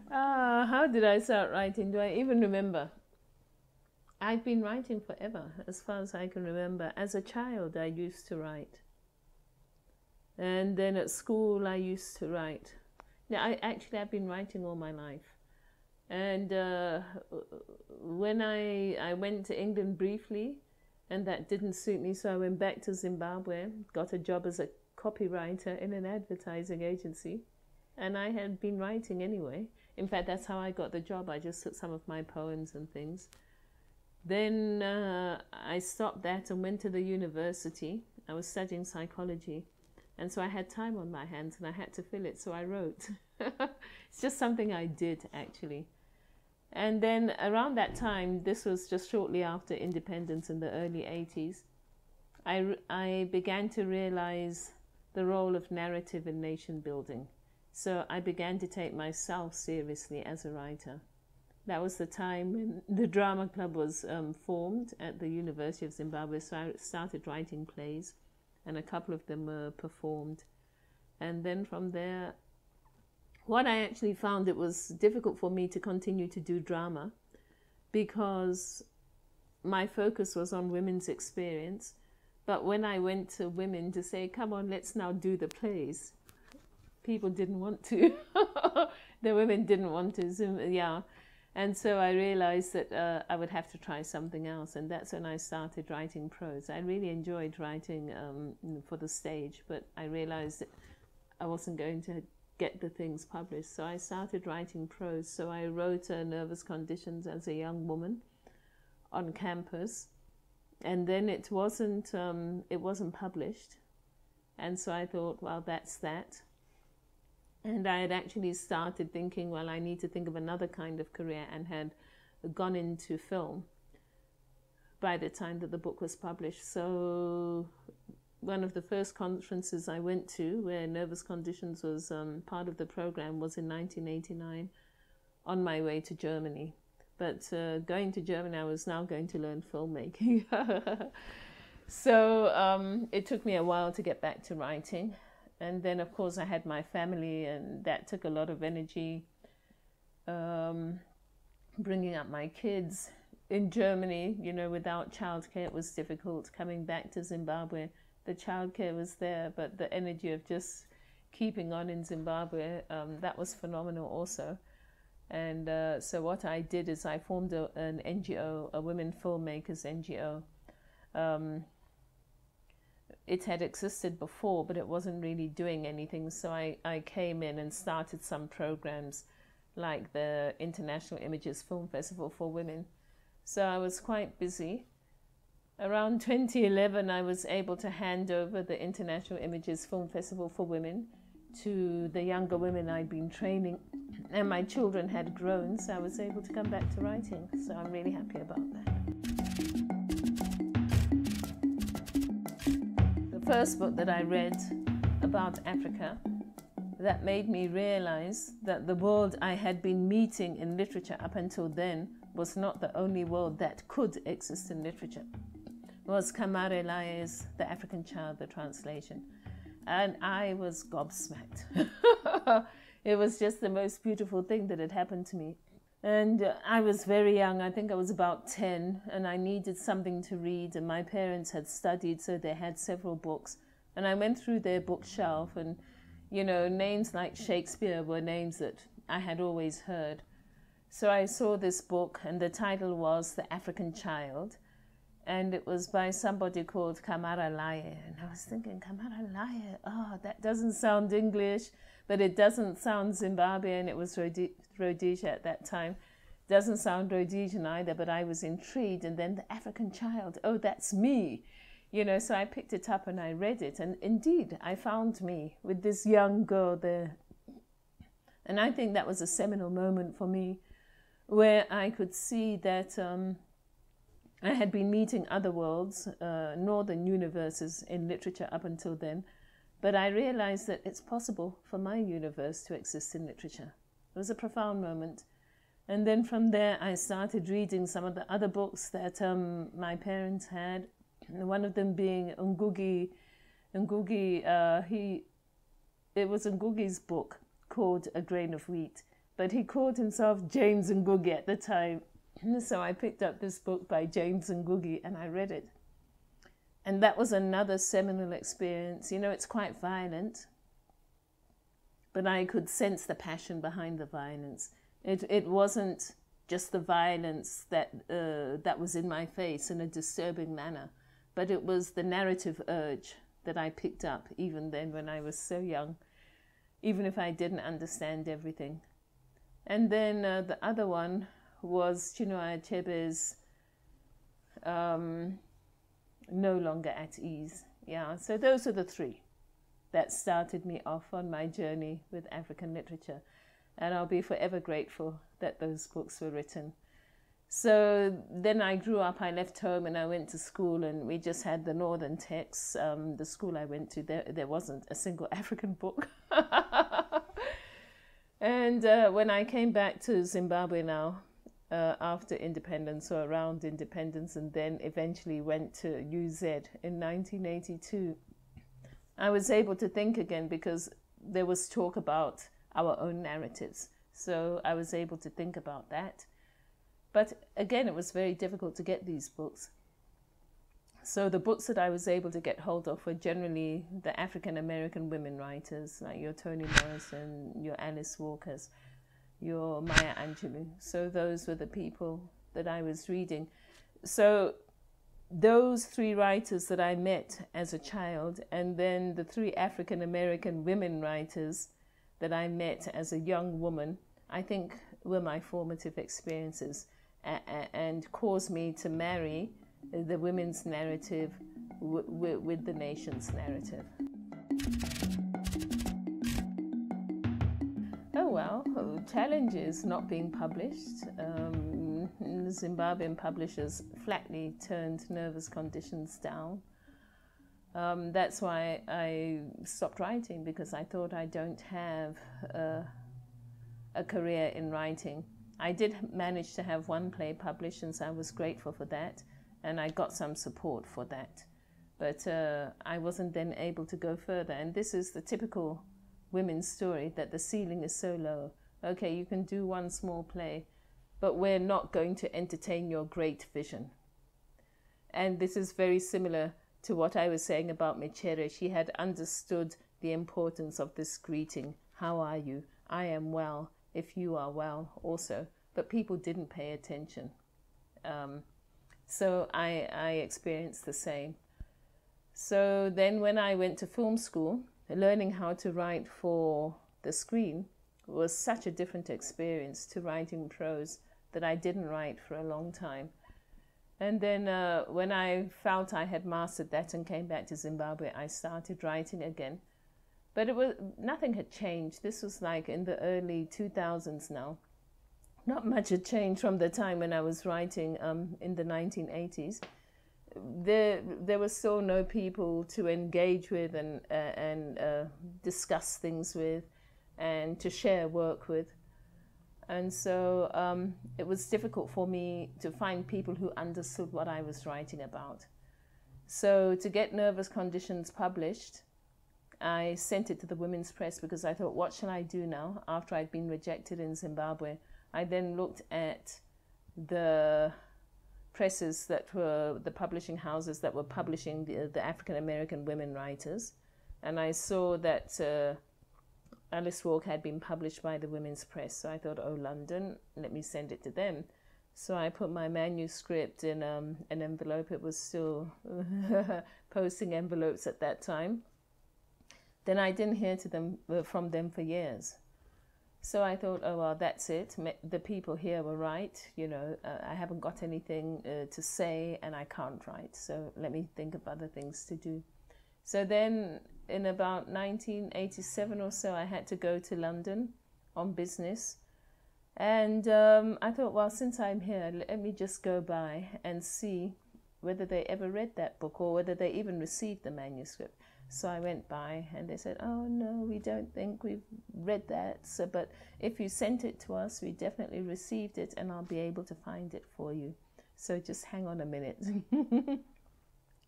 How did I start writing? Do I even remember? I've been writing forever, as far as I can remember. As a child, I used to write. And then at school, I used to write. Now, I've been writing all my life. And when I went to England briefly, and that didn't suit me, so I went back to Zimbabwe, got a job as a copywriter in an advertising agency, and I had been writing anyway. In fact, that's how I got the job. I just took some of my poems and things. Then I stopped that and went to the university. I was studying psychology, and so I had time on my hands and I had to fill it, so I wrote. It's just something I did, actually. And then around that time, this was just shortly after independence in the early 80s, I began to realize the role of narrative in nation building. So I began to take myself seriously as a writer. That was the time when the drama club was formed at the University of Zimbabwe, so I started writing plays, and a couple of them were performed. And then from there, what I actually found, it was difficult for me to continue to do drama because my focus was on women's experience. But when I went to women to say, come on, let's now do the plays, people didn't want to. The women didn't want to, yeah. And so I realized that I would have to try something else. And that's when I started writing prose. I really enjoyed writing for the stage, but I realized that I wasn't going to get the things published. So I started writing prose. So I wrote Nervous Conditions as a young woman on campus. And then it wasn't published. And so I thought, well, that's that. And I had actually started thinking, well, I need to think of another kind of career, and had gone into film by the time that the book was published. So one of the first conferences I went to where Nervous Conditions was part of the program was in 1989 on my way to Germany. But going to Germany, I was now going to learn filmmaking. So it took me a while to get back to writing. And then, of course, I had my family, and that took a lot of energy. Bringing up my kids in Germany, you know, without childcare, it was difficult. Coming back to Zimbabwe, the childcare was there, but the energy of just keeping on in Zimbabwe, that was phenomenal also. And so what I did is I formed an NGO, a Women Filmmakers NGO. It had existed before, but it wasn't really doing anything. So I came in and started some programs like the International Images Film Festival for Women. So I was quite busy. Around 2011, I was able to hand over the International Images Film Festival for Women to the younger women I'd been training, and my children had grown, so I was able to come back to writing. So I'm really happy about that. The first book that I read about Africa, that made me realize that the world I had been meeting in literature up until then was not the only world that could exist in literature, was Kamare Laye's The African Child, the translation. And I was gobsmacked. It was just the most beautiful thing that had happened to me. And I was very young. I think I was about 10, and I needed something to read, and my parents had studied, so they had several books. And I went through their bookshelf, and, you know, names like Shakespeare were names that I had always heard. So I saw this book, and the title was The African Child, and it was by somebody called Kamara Laye. And I was thinking, Kamara Laye, oh, that doesn't sound English, but it doesn't sound Zimbabwean. It was Rhodesia at that time. Doesn't sound Rhodesian either, but I was intrigued. And then The African Child, oh, that's me. You know, so I picked it up and I read it. And indeed, I found me with this young girl there. And I think that was a seminal moment for me, where I could see that I had been meeting other worlds, northern universes in literature up until then, but I realized that it's possible for my universe to exist in literature. It was a profound moment. And then from there, I started reading some of the other books that my parents had, one of them being Ngugi. It was Ngugi's book called A Grain of Wheat, but he called himself James Ngugi at the time. So I picked up this book by James Ngugi and I read it. And that was another seminal experience. You know, it's quite violent, but I could sense the passion behind the violence. It wasn't just the violence that was in my face in a disturbing manner, but it was the narrative urge that I picked up even then when I was so young, even if I didn't understand everything. And then the other one was Chinua Achebe's No Longer at Ease. Yeah, so those are the three that started me off on my journey with African literature. And I'll be forever grateful that those books were written. So then I grew up, I left home and I went to school, and we just had the northern texts. The school I went to, there wasn't a single African book. And when I came back to Zimbabwe now, after independence or around independence, and then eventually went to UZ in 1982, I was able to think again because there was talk about our own narratives. So I was able to think about that. But again, it was very difficult to get these books. So the books that I was able to get hold of were generally the African American women writers, like your Toni Morrison, your Alice Walkers, your Maya Angelou. So those were the people that I was reading. So those three writers that I met as a child, and then the three African American women writers that I met as a young woman, I think were my formative experiences and caused me to marry the women's narrative with the nation's narrative. Oh well, challenges not being published. Zimbabwean publishers flatly turned Nervous Conditions down. That's why I stopped writing, because I thought I don't have a career in writing. I did manage to have one play published, and so I was grateful for that, and I got some support for that. But I wasn't then able to go further, and this is the typical women's story, that the ceiling is so low. Okay, you can do one small play, but we're not going to entertain your great vision. And this is very similar to what I was saying about Michere. She had understood the importance of this greeting. How are you? I am well, if you are well also. But people didn't pay attention. So I experienced the same. So then when I went to film school, learning how to write for the screen was such a different experience to writing prose that I didn't write for a long time. And then when I felt I had mastered that and came back to Zimbabwe, I started writing again. But nothing had changed. This was like in the early 2000s now. Not much had changed from the time when I was writing in the 1980s. There were still no people to engage with and discuss things with and to share work with. And so it was difficult for me to find people who understood what I was writing about. So to get Nervous Conditions published, I sent it to the Women's Press, because I thought, what shall I do now after I'd been rejected in Zimbabwe? I then looked at the presses that were the publishing houses that were publishing the African American women writers, and I saw that Alice Walker had been published by the Women's Press. So I thought, oh, London, let me send it to them. So I put my manuscript in an envelope. It was still posting envelopes at that time. Then I didn't hear from them for years. So I thought, oh, well, that's it. The people here were right. You know, I haven't got anything to say and I can't write. So let me think of other things to do. So then in about 1987 or so, I had to go to London on business. And I thought, well, since I'm here, let me just go by and see whether they ever read that book or whether they even received the manuscript. So I went by and they said, oh, no, we don't think we've read that. So, but if you sent it to us, we definitely received it and I'll be able to find it for you. So just hang on a minute.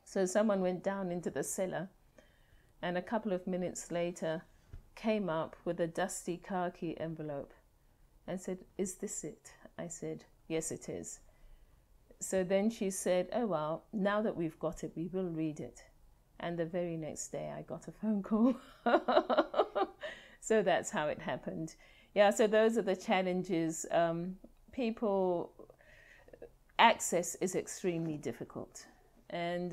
So someone went down into the cellar, and a couple of minutes later, came up with a dusty khaki envelope and said, "Is this it?" I said, "Yes, it is." So then she said, "Oh, well, now that we've got it, we will read it." And the very next day I got a phone call. So that's how it happened. Yeah, so those are the challenges. People, access is extremely difficult. And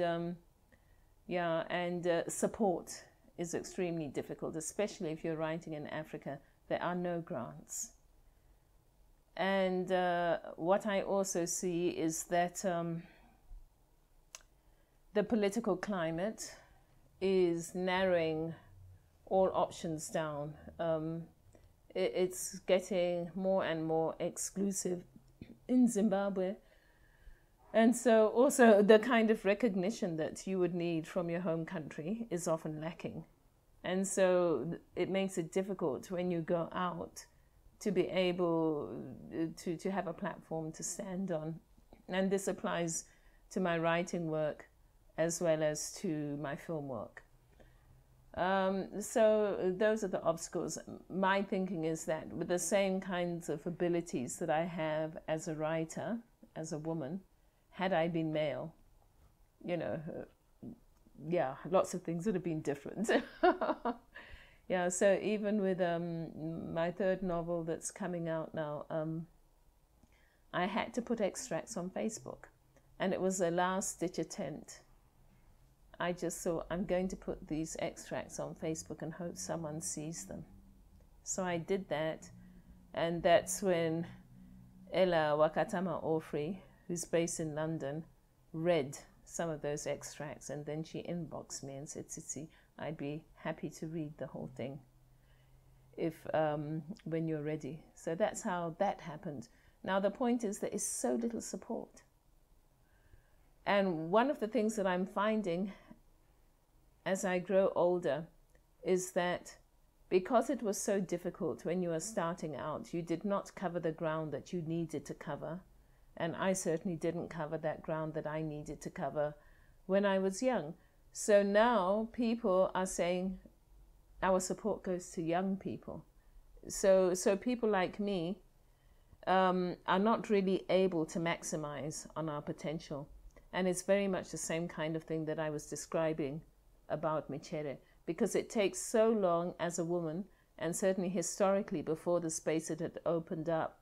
support is extremely difficult, especially if you're writing in Africa. There are no grants. And what I also see is that the political climate is narrowing all options down. It's getting more and more exclusive in Zimbabwe. And so also the kind of recognition that you would need from your home country is often lacking. And so it makes it difficult when you go out to be able to have a platform to stand on. And this applies to my writing work as well as to my film work. So those are the obstacles. My thinking is that with the same kinds of abilities that I have as a writer, as a woman, had I been male, you know, yeah, lots of things would have been different. Yeah, so even with my third novel that's coming out now, I had to put extracts on Facebook, and it was a last-ditch attempt. I just thought, I'm going to put these extracts on Facebook and hope someone sees them. So I did that, and that's when Ella Wakatama Ofri, who's based in London, read some of those extracts, and then she inboxed me and said, "Tsitsi, I'd be happy to read the whole thing if when you're ready." So that's how that happened. Now the point is there is so little support. And one of the things that I'm finding as I grow older is that because it was so difficult when you were starting out, you did not cover the ground that you needed to cover. And I certainly didn't cover that ground that I needed to cover when I was young. So now people are saying our support goes to young people. So people like me are not really able to maximize on our potential. And it's very much the same kind of thing that I was describing about Michere, because it takes so long as a woman, and certainly historically before the space had opened up,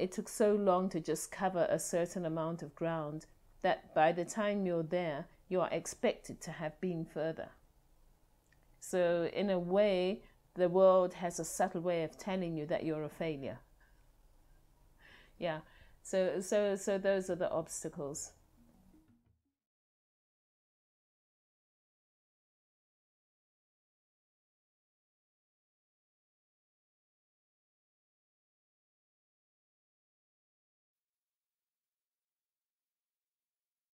it took so long to just cover a certain amount of ground that by the time you're there, you are expected to have been further. So in a way, the world has a subtle way of telling you that you're a failure. Yeah, so those are the obstacles.